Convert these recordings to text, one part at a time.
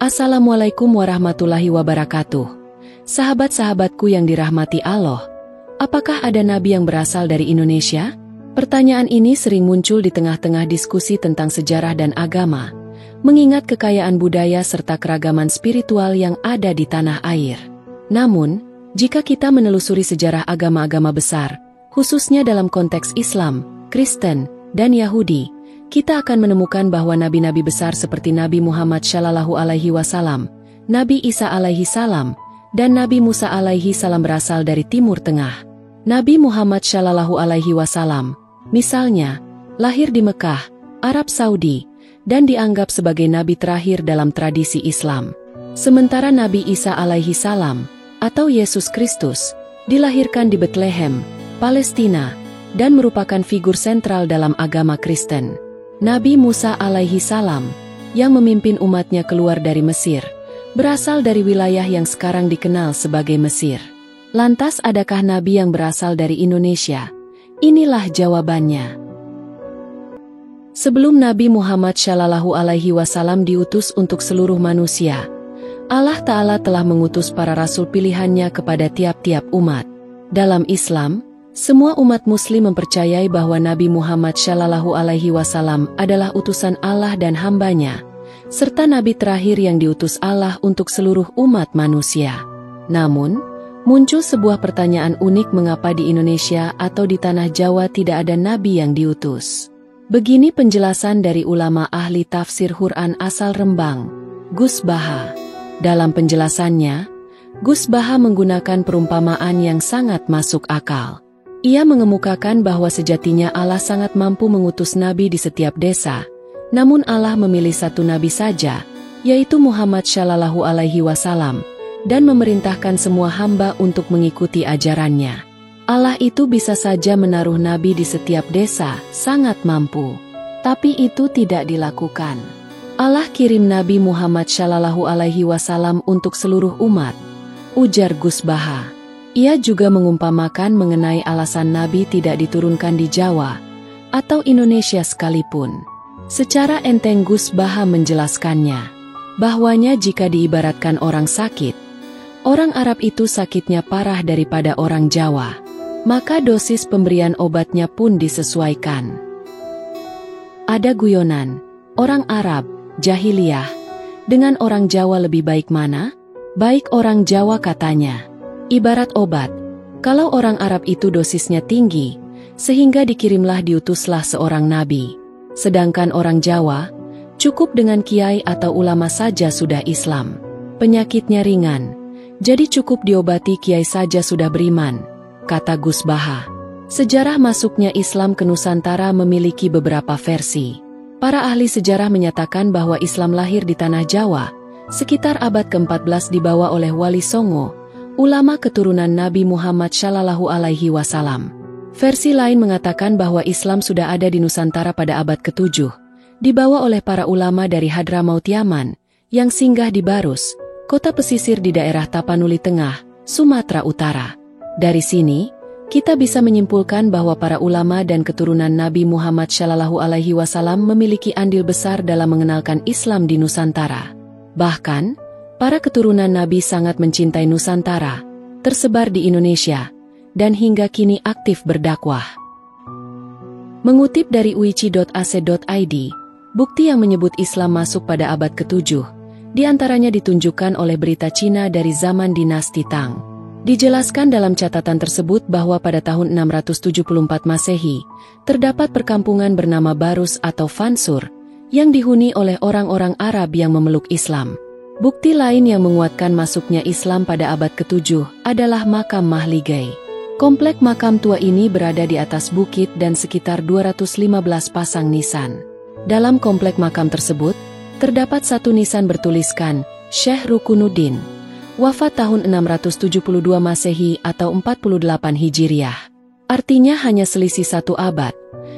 Assalamualaikum warahmatullahi wabarakatuh. Sahabat-sahabatku yang dirahmati Allah, apakah ada nabi yang berasal dari Indonesia? Pertanyaan ini sering muncul di tengah-tengah diskusi tentang sejarah dan agama, mengingat kekayaan budaya serta keragaman spiritual yang ada di tanah air. Namun, jika kita menelusuri sejarah agama-agama besar, khususnya dalam konteks Islam, Kristen, dan Yahudi, kita akan menemukan bahwa nabi-nabi besar seperti Nabi Muhammad Shallallahu Alaihi Wasallam, Nabi Isa Alaihi Salam, dan Nabi Musa Alaihi Salam berasal dari Timur Tengah. Nabi Muhammad Shallallahu Alaihi Wasallam, misalnya, lahir di Mekah, Arab Saudi, dan dianggap sebagai nabi terakhir dalam tradisi Islam. Sementara Nabi Isa Alaihi Salam, atau Yesus Kristus, dilahirkan di Bethlehem, Palestina, dan merupakan figur sentral dalam agama Kristen. Nabi Musa alaihi salam, yang memimpin umatnya keluar dari Mesir, berasal dari wilayah yang sekarang dikenal sebagai Mesir. Lantas adakah nabi yang berasal dari Indonesia? Inilah jawabannya. Sebelum Nabi Muhammad Shallallahu Alaihi Wasallam diutus untuk seluruh manusia, Allah Ta'ala telah mengutus para rasul pilihannya kepada tiap-tiap umat. Dalam Islam, semua umat muslim mempercayai bahwa Nabi Muhammad Shallallahu Alaihi Wasallam adalah utusan Allah dan hambanya, serta nabi terakhir yang diutus Allah untuk seluruh umat manusia. Namun, muncul sebuah pertanyaan unik, mengapa di Indonesia atau di tanah Jawa tidak ada nabi yang diutus? Begini penjelasan dari ulama ahli tafsir Quran asal Rembang, Gus Baha. Dalam penjelasannya, Gus Baha menggunakan perumpamaan yang sangat masuk akal. Ia mengemukakan bahwa sejatinya Allah sangat mampu mengutus nabi di setiap desa, namun Allah memilih satu nabi saja, yaitu Muhammad Shallallahu Alaihi Wasallam, dan memerintahkan semua hamba untuk mengikuti ajarannya. Allah itu bisa saja menaruh nabi di setiap desa, sangat mampu. Tapi itu tidak dilakukan. Allah kirim Nabi Muhammad Shallallahu Alaihi Wasallam untuk seluruh umat, ujar Gus Baha. Ia juga mengumpamakan mengenai alasan Nabi tidak diturunkan di Jawa atau Indonesia sekalipun. Secara enteng Gus Baha menjelaskannya, bahwanya jika diibaratkan orang sakit, orang Arab itu sakitnya parah daripada orang Jawa, maka dosis pemberian obatnya pun disesuaikan. Ada guyonan, orang Arab, jahiliyah, dengan orang Jawa lebih baik mana? Baik orang Jawa katanya. Ibarat obat, kalau orang Arab itu dosisnya tinggi, sehingga dikirimlah diutuslah seorang nabi. Sedangkan orang Jawa, cukup dengan kiai atau ulama saja sudah Islam. Penyakitnya ringan, jadi cukup diobati kiai saja sudah beriman, kata Gus Baha. Sejarah masuknya Islam ke Nusantara memiliki beberapa versi. Para ahli sejarah menyatakan bahwa Islam lahir di tanah Jawa, sekitar abad ke-14 dibawa oleh Wali Songo, ulama keturunan Nabi Muhammad Shallallahu Alaihi Wasallam. Versi lain mengatakan bahwa Islam sudah ada di Nusantara pada abad ke-7, dibawa oleh para ulama dari Hadramaut Yaman, yang singgah di Barus, kota pesisir di daerah Tapanuli Tengah, Sumatera Utara. Dari sini, kita bisa menyimpulkan bahwa para ulama dan keturunan Nabi Muhammad Shallallahu Alaihi Wasallam memiliki andil besar dalam mengenalkan Islam di Nusantara. Bahkan, para keturunan Nabi sangat mencintai Nusantara, tersebar di Indonesia, dan hingga kini aktif berdakwah. Mengutip dari uici.ac.id, bukti yang menyebut Islam masuk pada abad ke-7, diantaranya ditunjukkan oleh berita Cina dari zaman dinasti Tang. Dijelaskan dalam catatan tersebut bahwa pada tahun 674 Masehi, terdapat perkampungan bernama Barus atau Fansur, yang dihuni oleh orang-orang Arab yang memeluk Islam. Bukti lain yang menguatkan masuknya Islam pada abad ke-7 adalah makam Mahligai. Komplek makam tua ini berada di atas bukit dan sekitar 215 pasang nisan. Dalam komplek makam tersebut, terdapat satu nisan bertuliskan, Syekh Rukunuddin, wafat tahun 672 Masehi atau 48 Hijriah. Artinya hanya selisih satu abad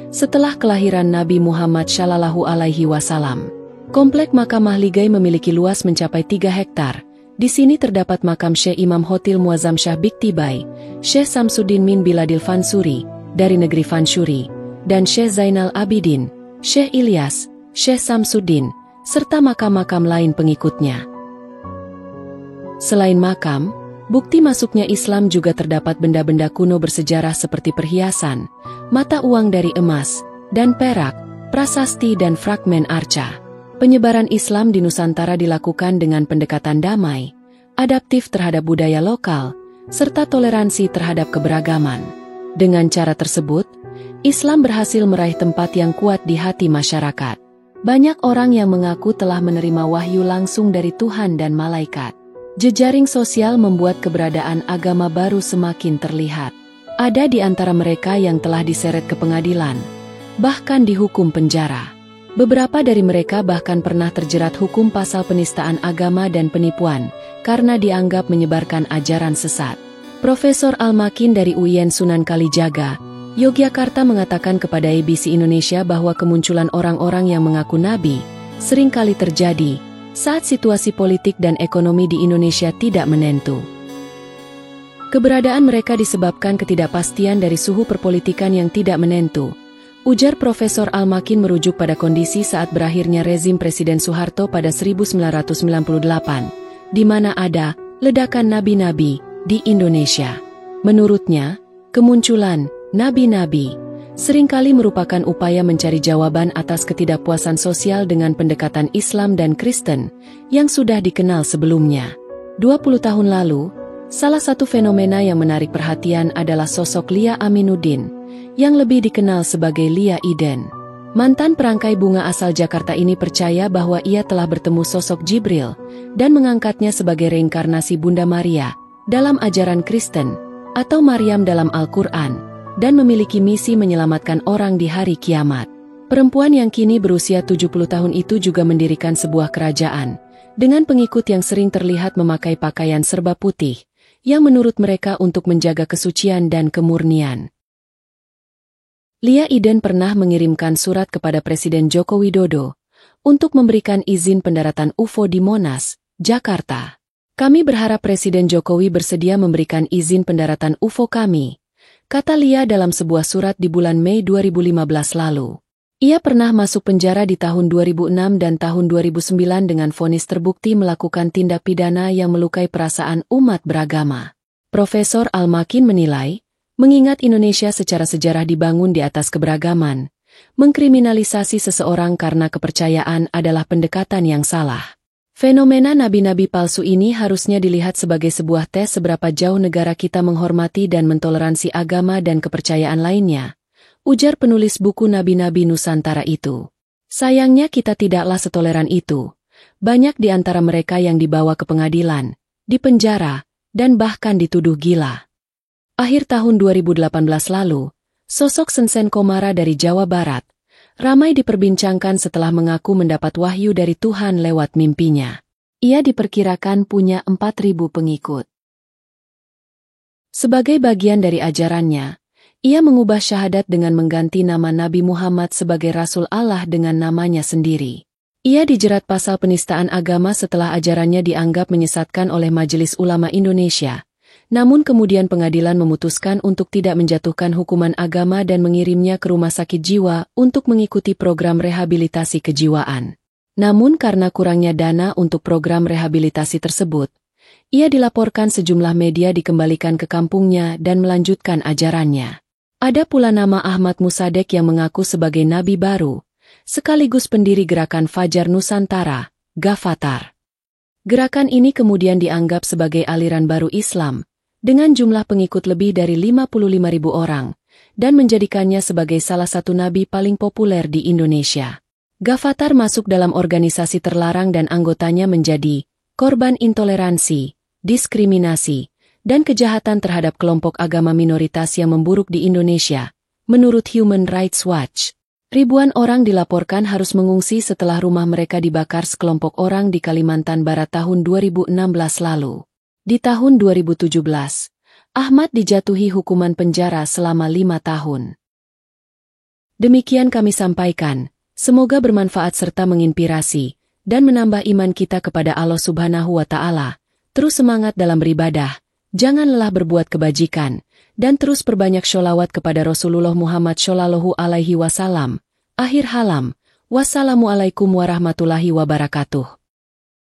setelah kelahiran Nabi Muhammad Shallallahu Alaihi Wasallam. Komplek makam Mahligai memiliki luas mencapai 3 hektar. Di sini terdapat makam Syekh Imam Hotil Muazzam Syah Biktibai, Syekh Samsuddin min Biladil Fansuri, dari negeri Fansuri, dan Syekh Zainal Abidin, Syekh Ilyas, Syekh Samsuddin, serta makam-makam lain pengikutnya. Selain makam, bukti masuknya Islam juga terdapat benda-benda kuno bersejarah seperti perhiasan, mata uang dari emas, dan perak, prasasti dan fragmen arca. Penyebaran Islam di Nusantara dilakukan dengan pendekatan damai, adaptif terhadap budaya lokal, serta toleransi terhadap keberagaman. Dengan cara tersebut, Islam berhasil meraih tempat yang kuat di hati masyarakat. Banyak orang yang mengaku telah menerima wahyu langsung dari Tuhan dan malaikat. Jejaring sosial membuat keberadaan agama baru semakin terlihat. Ada di antara mereka yang telah diseret ke pengadilan, bahkan dihukum penjara. Beberapa dari mereka bahkan pernah terjerat hukum pasal penistaan agama dan penipuan, karena dianggap menyebarkan ajaran sesat. Profesor Al-Makin dari UIN Sunan Kalijaga, Yogyakarta mengatakan kepada ABC Indonesia bahwa kemunculan orang-orang yang mengaku nabi seringkali terjadi saat situasi politik dan ekonomi di Indonesia tidak menentu. Keberadaan mereka disebabkan ketidakpastian dari suhu perpolitikan yang tidak menentu, ujar Profesor Al-Makin merujuk pada kondisi saat berakhirnya rezim Presiden Soeharto pada 1998, di mana ada ledakan nabi-nabi di Indonesia. Menurutnya, kemunculan nabi-nabi seringkali merupakan upaya mencari jawaban atas ketidakpuasan sosial dengan pendekatan Islam dan Kristen yang sudah dikenal sebelumnya. 20 tahun lalu, salah satu fenomena yang menarik perhatian adalah sosok Lia Aminuddin, yang lebih dikenal sebagai Lia Iden. Mantan perangkai bunga asal Jakarta ini percaya bahwa ia telah bertemu sosok Jibril dan mengangkatnya sebagai reinkarnasi Bunda Maria dalam ajaran Kristen atau Maryam dalam Al-Quran, dan memiliki misi menyelamatkan orang di hari kiamat. Perempuan yang kini berusia 70 tahun itu juga mendirikan sebuah kerajaan, dengan pengikut yang sering terlihat memakai pakaian serba putih, yang menurut mereka untuk menjaga kesucian dan kemurnian. Lia Iden pernah mengirimkan surat kepada Presiden Joko Widodo, untuk memberikan izin pendaratan UFO di Monas, Jakarta. Kami berharap Presiden Jokowi bersedia memberikan izin pendaratan UFO kami, kata Lia dalam sebuah surat di bulan Mei 2015 lalu. Ia pernah masuk penjara di tahun 2006 dan tahun 2009 dengan vonis terbukti melakukan tindak pidana yang melukai perasaan umat beragama. Profesor Al-Makin menilai, mengingat Indonesia secara sejarah dibangun di atas keberagaman, mengkriminalisasi seseorang karena kepercayaan adalah pendekatan yang salah. Fenomena nabi-nabi palsu ini harusnya dilihat sebagai sebuah tes seberapa jauh negara kita menghormati dan mentoleransi agama dan kepercayaan lainnya, ujar penulis buku Nabi-Nabi Nusantara itu. Sayangnya kita tidaklah setoleran itu. Banyak di antara mereka yang dibawa ke pengadilan, dipenjara, dan bahkan dituduh gila. Akhir tahun 2018 lalu, sosok Sensen Komara dari Jawa Barat ramai diperbincangkan setelah mengaku mendapat wahyu dari Tuhan lewat mimpinya. Ia diperkirakan punya 4.000 pengikut. Sebagai bagian dari ajarannya, ia mengubah syahadat dengan mengganti nama Nabi Muhammad sebagai Rasul Allah dengan namanya sendiri. Ia dijerat pasal penistaan agama setelah ajarannya dianggap menyesatkan oleh Majelis Ulama Indonesia. Namun kemudian pengadilan memutuskan untuk tidak menjatuhkan hukuman agama dan mengirimnya ke rumah sakit jiwa untuk mengikuti program rehabilitasi kejiwaan. Namun karena kurangnya dana untuk program rehabilitasi tersebut, ia dilaporkan sejumlah media dikembalikan ke kampungnya dan melanjutkan ajarannya. Ada pula nama Ahmad Musadek yang mengaku sebagai nabi baru, sekaligus pendiri gerakan Fajar Nusantara, Gavatar. Gerakan ini kemudian dianggap sebagai aliran baru Islam, dengan jumlah pengikut lebih dari 55.000 orang, dan menjadikannya sebagai salah satu nabi paling populer di Indonesia. Gavatar masuk dalam organisasi terlarang dan anggotanya menjadi korban intoleransi, diskriminasi, dan kejahatan terhadap kelompok agama minoritas yang memburuk di Indonesia, menurut Human Rights Watch. Ribuan orang dilaporkan harus mengungsi setelah rumah mereka dibakar sekelompok orang di Kalimantan Barat tahun 2016 lalu. Di tahun 2017, Ahmad dijatuhi hukuman penjara selama 5 tahun. Demikian kami sampaikan, semoga bermanfaat serta menginspirasi, dan menambah iman kita kepada Allah Subhanahu wa Ta'ala. Terus semangat dalam beribadah, jangan lelah berbuat kebajikan, dan terus perbanyak sholawat kepada Rasulullah Muhammad Shallallahu Alaihi Wasallam. Akhir halam. Wassalamualaikum warahmatullahi wabarakatuh.